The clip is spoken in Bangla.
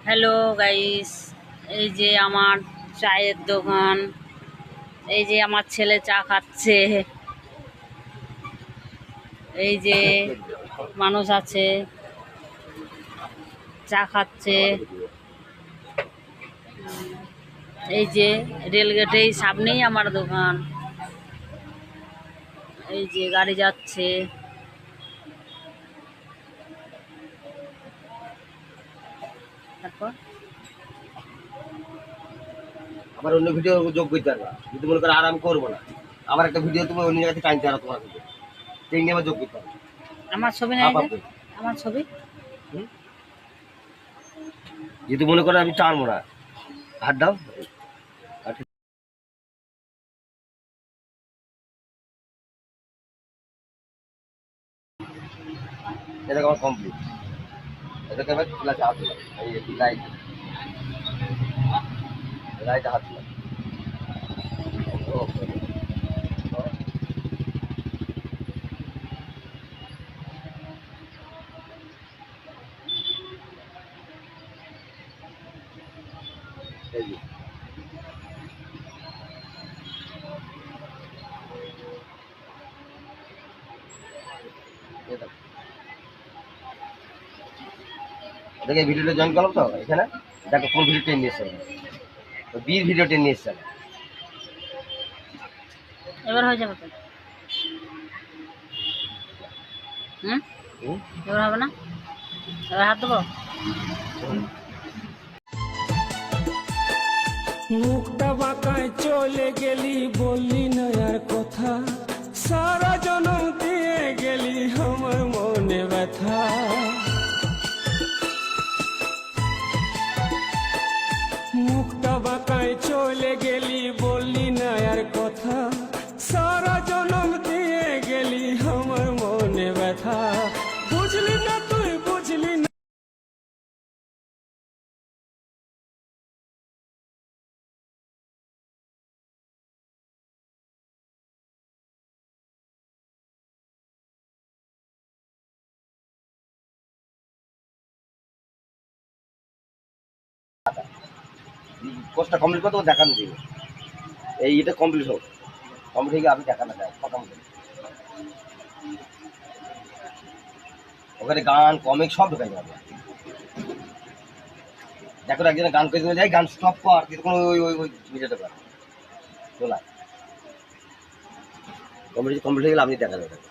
হ্যালো গাইস, এই যে আমার চায়ের দোকান, এই যে আমার ছেলে চা খাচ্ছে, এই যে মানুষ আছে চা খাচ্ছে, এই যে রেলগেটের সামনেই আমার দোকান, এই যে গাড়ি যাচ্ছে। তারপর আবার অন্য ভিডিও যোগ করতে পারবা, যদি মনে করো আর আমি করবো না, আমার একটা ভিডিও তুমি অন্য জায়গাতে টাইম চালা তোমার ভিডিও সেই নিয়ে আবার যোগ করতে পারবে। আমার ছবি নাই, আমার ছবি যদি মনে করো আমি টানবো না, হাত দাও। এটা আমার কমপ্লিট, এটাকে এবার ক্লাসে হাত দিলাম, এই লাইট লাইটে হাত দিলাম। দেখে ভিডিওটা জয়েন করলাম তো এখানে, দেখো কোন ভিডিও টেন নিয়ে এসছে, বীর ভিডিও টেন নিয়ে এসছে। এবার হয়ে যাবে তো? এবার হবে না? এবার হাত দেবো। মুখটা বাঁকায় চলে গেলি, বললি না আর কথা, সারা জনম দিয়ে গেলি আমার মনে ব্যথা। মুখটা বাঁকায় চলে গেলি, বললি না আর কথা, সারা জনম দিয়ে গেলি আমার মনে ব্যথা। বুঝলি না তুই, বুঝলি না। কোর্সটা কমপ্লিট করতে দেখানো দিবে, এই এটা কমপ্লিট হোক, কমপ্লিট হয়ে গিয়ে আমি দেখানো যায় কথা বলি। ওখানে গান কমিক সব ঢোকাই যাবে। দেখো একজনের গান করে যায়, গান স্টপ কর, কিন্তু কোনো ওই ওই ওই ভিডিওটা কর তোলা কমপ্লিট হয়ে গেলে আপনি দেখা যাবে।